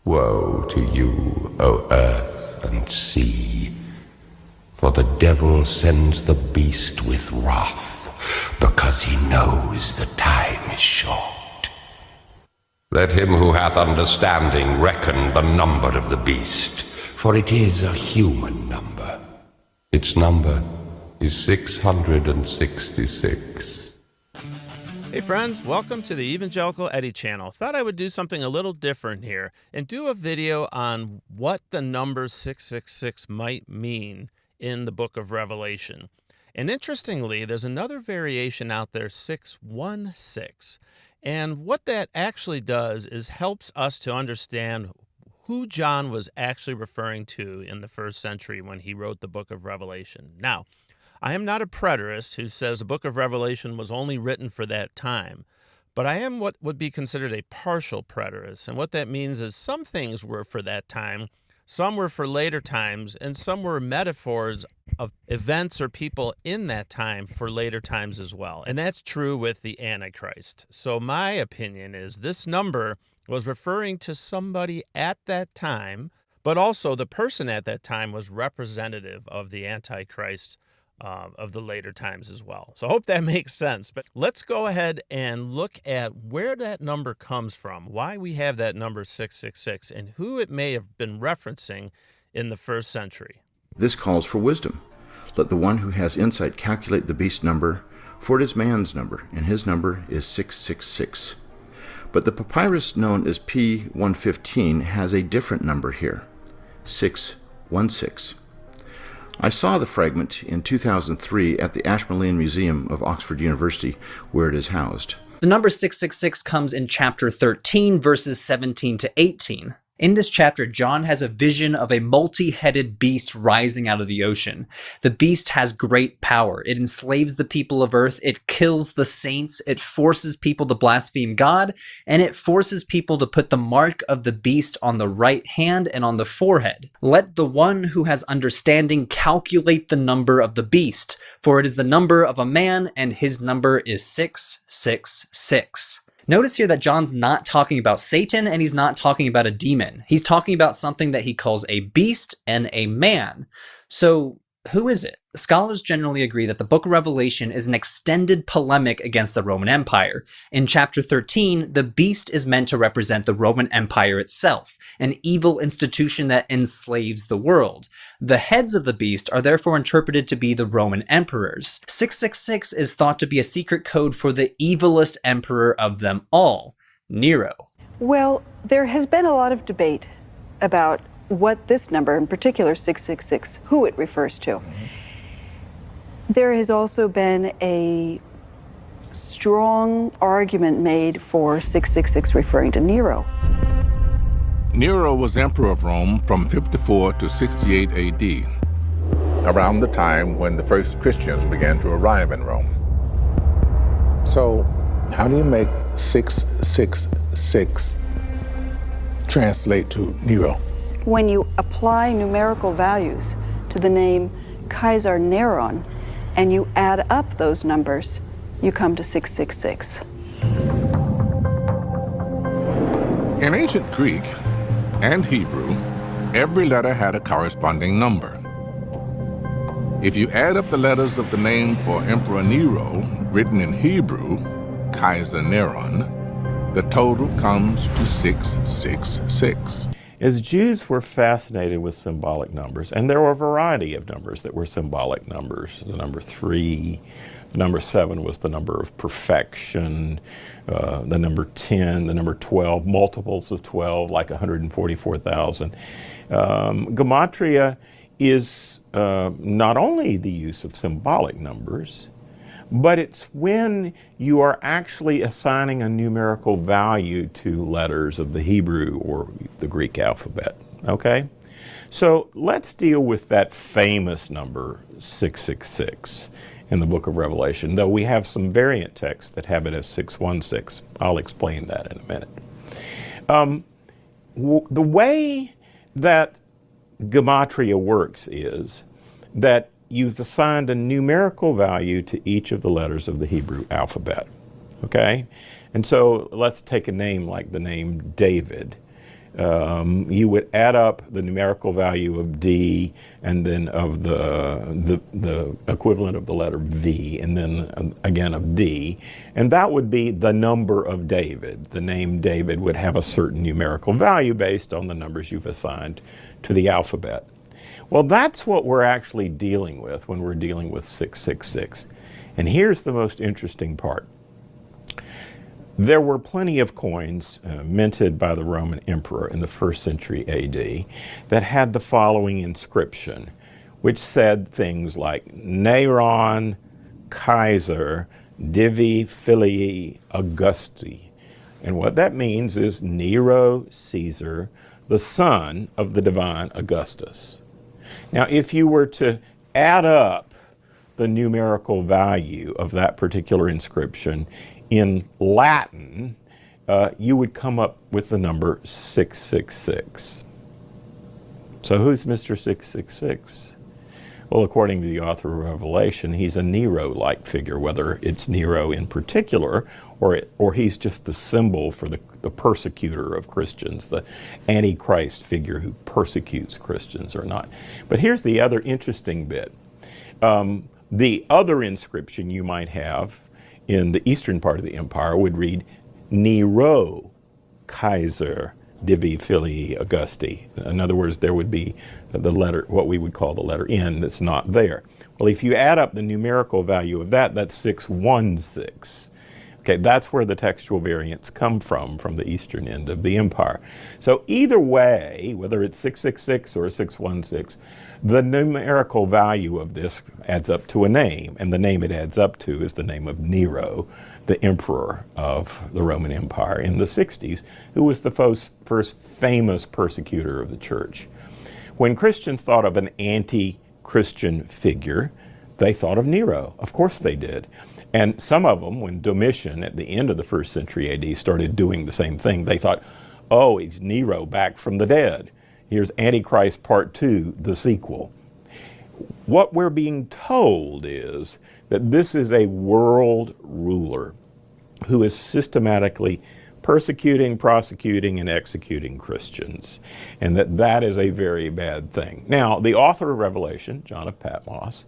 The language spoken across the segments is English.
Woe to you, O earth and sea, for the devil sends the beast with wrath, because he knows the time is short. Let him who hath understanding reckon the number of the beast, for it is a human number. Its number is 666. Hey friends, welcome to the Evangelical Eddie channel. Thought I would do something a little different here and do a video on what the number 666 might mean in the book of Revelation. And interestingly, there's another variation out there, 616. And what that actually does is helps us to understand who John was actually referring to in the first century when he wrote the book of Revelation. Now, I am not a preterist who says the book of Revelation was only written for that time, but I am what would be considered a partial preterist. And what that means is some things were for that time, some were for later times, and some were metaphors of events or people in that time for later times as well. And that's true with the Antichrist. So my opinion is this number was referring to somebody at that time, but also the person at that time was representative of the Antichrist of the later times as well. So I hope that makes sense. But let's go ahead and look at where that number comes from, why we have that number 666, and who it may have been referencing in the first century. This calls for wisdom. Let the one who has insight calculate the beast number, for it is man's number, and his number is 666. But the papyrus known as P115 has a different number here, 616. I saw the fragment in 2003 at the Ashmolean Museum of Oxford University, where it is housed. The number 666 comes in chapter 13, verses 17 to 18. In this chapter, John has a vision of a multi-headed beast rising out of the ocean. The beast has great power. It enslaves the people of earth. It kills the saints. It forces people to blaspheme God. And it forces people to put the mark of the beast on the right hand and on the forehead. Let the one who has understanding calculate the number of the beast, for it is the number of a man, and his number is 666. Notice here that John's not talking about Satan and he's not talking about a demon. He's talking about something that he calls a beast and a man. So who is it? Scholars generally agree that the book of Revelation is an extended polemic against the Roman Empire. In chapter 13, the beast is meant to represent the Roman Empire itself, an evil institution that enslaves the world. The heads of the beast are therefore interpreted to be the Roman emperors. 666 is thought to be a secret code for the evilest emperor of them all, Nero. Well, there has been a lot of debate about what this number, in particular 666, who it refers to. There has also been a strong argument made for 666 referring to Nero. Nero was emperor of Rome from 54 to 68 AD, around the time when the first Christians began to arrive in Rome. So, how do you make 666 translate to Nero? When you apply numerical values to the name Caesar Neron and you add up those numbers, you come to 666. In ancient Greek and Hebrew, every letter had a corresponding number. If you add up the letters of the name for Emperor Nero, written in Hebrew, Caesar Neron, the total comes to 666. As Jews were fascinated with symbolic numbers, and there were a variety of numbers that were symbolic numbers. The number 3, the number 7 was the number of perfection, the number 10, the number 12, multiples of 12, like 144,000. Gematria is not only the use of symbolic numbers, but it's when you are actually assigning a numerical value to letters of the Hebrew or the Greek alphabet, okay? So let's deal with that famous number 666 in the book of Revelation, though we have some variant texts that have it as 616. I'll explain that in a minute. The way that Gematria works is that you've assigned a numerical value to each of the letters of the Hebrew alphabet, okay? And so let's take a name like the name David. you would add up the numerical value of D and then of the equivalent of the letter V and then again of D, and that would be the number of David. The name David would have a certain numerical value based on the numbers you've assigned to the alphabet. Well, that's what we're actually dealing with when we're dealing with 666. And here's the most interesting part. There were plenty of coins minted by the Roman Emperor in the 1st century AD that had the following inscription, which said things like Neron Caesar Divi Filii Augusti. And what that means is Nero Caesar, the son of the divine Augustus. Now, if you were to add up the numerical value of that particular inscription in Latin, you would come up with the number 666. So who's Mr. 666? Well, according to the author of Revelation, he's a Nero-like figure, whether it's Nero in particular or he's just the symbol for the persecutor of Christians, the Antichrist figure who persecutes Christians or not. But here's the other interesting bit. The other inscription you might have in the eastern part of the empire would read Nero Caesar Divi Filii Augusti. In other words, there would be the letter, what we would call the letter N, that's not there. Well, if you add up the numerical value of that, that's 616. Okay, that's where the textual variants come from the eastern end of the empire. So either way, whether it's 666 or 616, the numerical value of this adds up to a name, and the name it adds up to is the name of Nero, the emperor of the Roman Empire in the 60s, who was the first famous persecutor of the church. When Christians thought of an anti-Christian figure, they thought of Nero. Of course they did. And some of them, when Domitian at the end of the 1st century AD started doing the same thing, they thought, oh, it's Nero back from the dead. Here's Antichrist Part 2, the sequel. What we're being told is that this is a world ruler who is systematically persecuting, prosecuting, and executing Christians, and that is a very bad thing. Now, the author of Revelation, John of Patmos,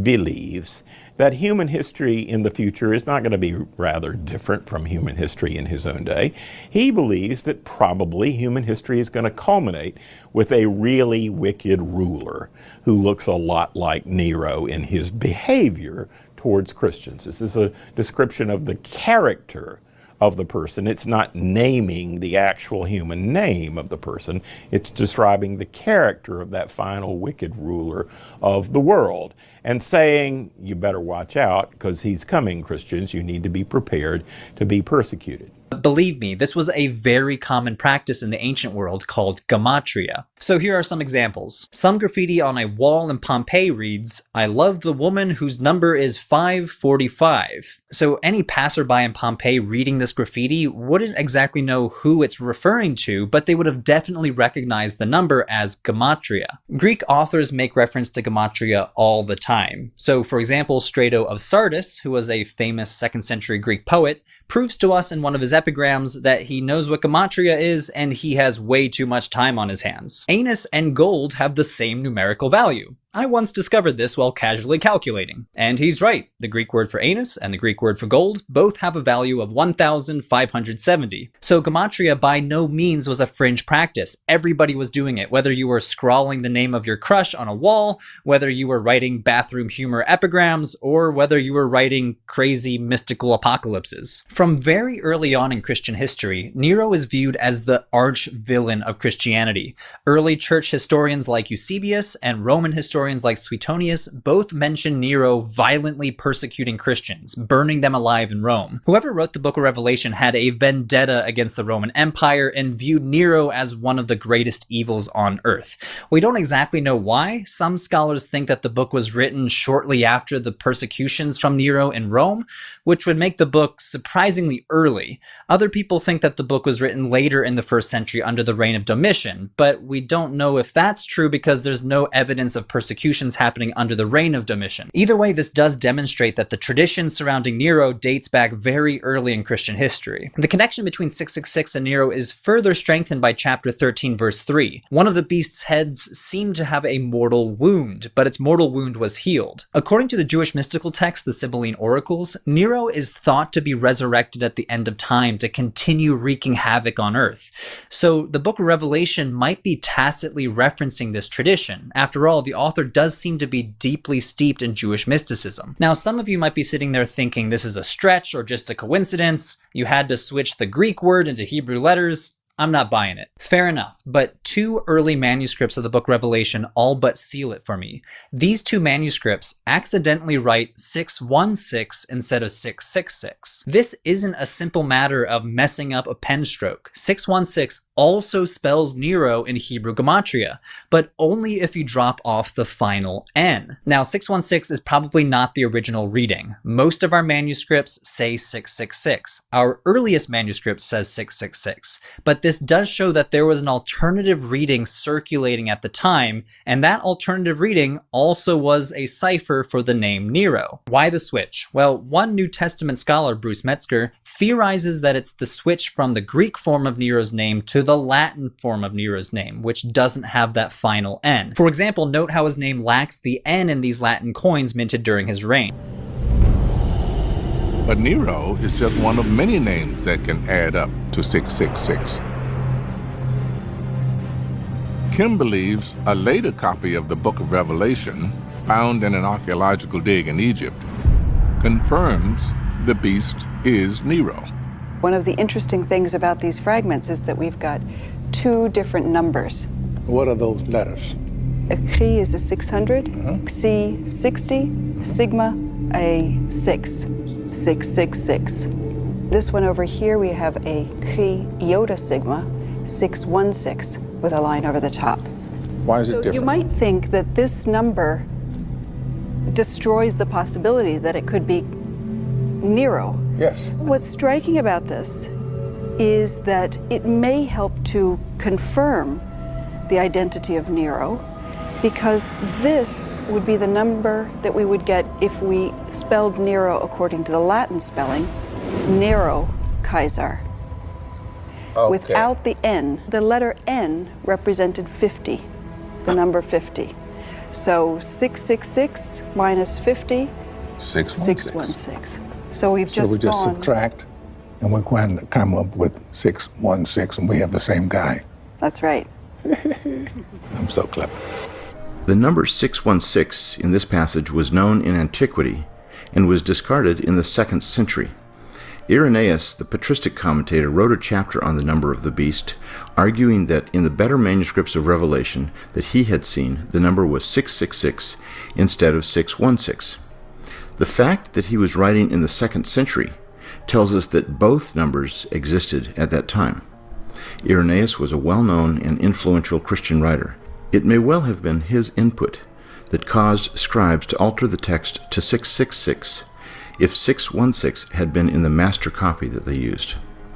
believes that human history in the future is not going to be rather different from human history in his own day. He believes that probably human history is going to culminate with a really wicked ruler who looks a lot like Nero in his behavior towards Christians. This is a description of the character of the person. It's not naming the actual human name of the person. It's describing the character of that final wicked ruler of the world and saying, you better watch out because he's coming, Christians. You need to be prepared to be persecuted. Believe me, this was a very common practice in the ancient world called Gematria. So here are some examples. Some graffiti on a wall in Pompeii reads, "I love the woman whose number is 545. So any passerby in Pompeii reading this graffiti wouldn't exactly know who it's referring to, but they would have definitely recognized the number as Gematria. Greek authors make reference to Gematria all the time. So for example, Strato of Sardis, who was a famous 2nd century Greek poet, proves to us in one of his epigrams that he knows what Gematria is and he has way too much time on his hands. Anus and gold have the same numerical value. I once discovered this while casually calculating. And he's right. The Greek word for anus and the Greek word for gold both have a value of 1,570. So Gematria by no means was a fringe practice. Everybody was doing it, whether you were scrawling the name of your crush on a wall, whether you were writing bathroom humor epigrams, or whether you were writing crazy mystical apocalypses. From very early on in Christian history, Nero is viewed as the arch villain of Christianity. Early church historians like Eusebius and Roman historians like Suetonius both mention Nero violently persecuting Christians, burning them alive in Rome. Whoever wrote the book of Revelation had a vendetta against the Roman Empire and viewed Nero as one of the greatest evils on earth. We don't exactly know why. Some scholars think that the book was written shortly after the persecutions from Nero in Rome, which would make the book surprisingly early. Other people think that the book was written later in the 1st century under the reign of Domitian, but we don't know if that's true because there's no evidence of persecution executions happening under the reign of Domitian. Either way, this does demonstrate that the tradition surrounding Nero dates back very early in Christian history. The connection between 666 and Nero is further strengthened by chapter 13, verse 3. One of the beast's heads seemed to have a mortal wound, but its mortal wound was healed. According to the Jewish mystical text, the Sibylline oracles, Nero is thought to be resurrected at the end of time to continue wreaking havoc on earth. So the book of Revelation might be tacitly referencing this tradition. After all, the author does seem to be deeply steeped in Jewish mysticism. Now, some of you might be sitting there thinking this is a stretch or just a coincidence. You had to switch the Greek word into Hebrew letters. I'm not buying it. Fair enough, but two early manuscripts of the book Revelation all but seal it for me. These two manuscripts accidentally write 616 instead of 666. This isn't a simple matter of messing up a pen stroke. 616 also spells Nero in Hebrew Gematria, but only if you drop off the final N. Now, 616 is probably not the original reading. Most of our manuscripts say 666. Our earliest manuscript says 666, but this does show that there was an alternative reading circulating at the time, and that alternative reading also was a cipher for the name Nero. Why the switch? Well, one New Testament scholar, Bruce Metzger, theorizes that it's the switch from the Greek form of Nero's name to the Latin form of Nero's name, which doesn't have that final N. For example, note how his name lacks the N in these Latin coins minted during his reign. But Nero is just one of many names that can add up to 666. Kim believes a later copy of the Book of Revelation, found in an archaeological dig in Egypt, confirms the beast is Nero. One of the interesting things about these fragments is that we've got two different numbers. What are those letters? A Chi is a 600, Xi 60, Sigma a 6, 666. This one over here we have a Chi iota sigma 616 with a line over the top. Why is it different? You might think that this number destroys the possibility that it could be Nero. Yes. What's striking about this is that it may help to confirm the identity of Nero, because this would be the number that we would get if we spelled Nero according to the Latin spelling, Nero Caesar. Okay. Without the N. The letter N represented 50, the number 50. So 666 minus 50, 616. So we've just we just gone. subtract, and we're going to come up with 616, and we have the same guy. That's right. I'm so clever. The number 616 in this passage was known in antiquity and was discarded in the 2nd century. Irenaeus, the patristic commentator, wrote a chapter on the number of the beast, arguing that in the better manuscripts of Revelation that he had seen, the number was 666 instead of 616. The fact that he was writing in the 2nd century tells us that both numbers existed at that time. Irenaeus was a well-known and influential Christian writer. It may well have been his input that caused scribes to alter the text to 666 if 616 had been in the master copy that they used.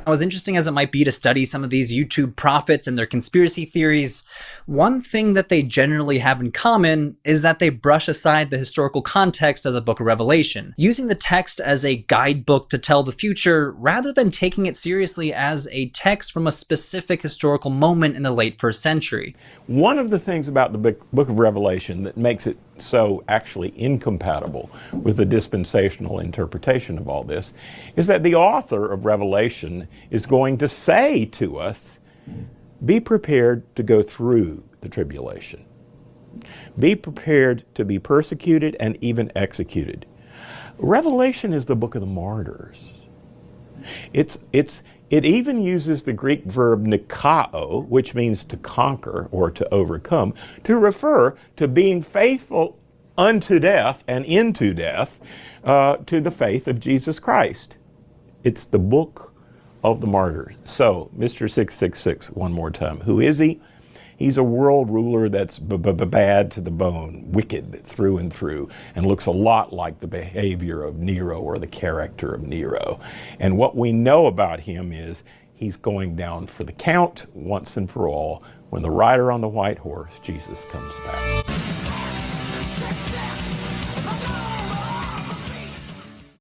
As interesting as it might be to study some of these YouTube prophets and their conspiracy theories, one thing that they generally have in common is that they brush aside the historical context of the book of Revelation, using the text as a guidebook to tell the future rather than taking it seriously as a text from a specific historical moment in the late 1st century. One of the things about the book of Revelation that makes it so actually incompatible with the dispensational interpretation of all this is that the author of Revelation is going to say to us, be prepared to go through the tribulation. Be prepared to be persecuted and even executed. Revelation is the book of the martyrs. It even uses the Greek verb nikao, which means to conquer or to overcome, to refer to being faithful unto death and into death to the faith of Jesus Christ. It's the book of the martyrs. So, Mr. 666, one more time. Who is he? He's a world ruler that's bad to the bone, wicked through and through, and looks a lot like the behavior of Nero or the character of Nero. And what we know about him is he's going down for the count once and for all when the rider on the white horse, Jesus, comes back.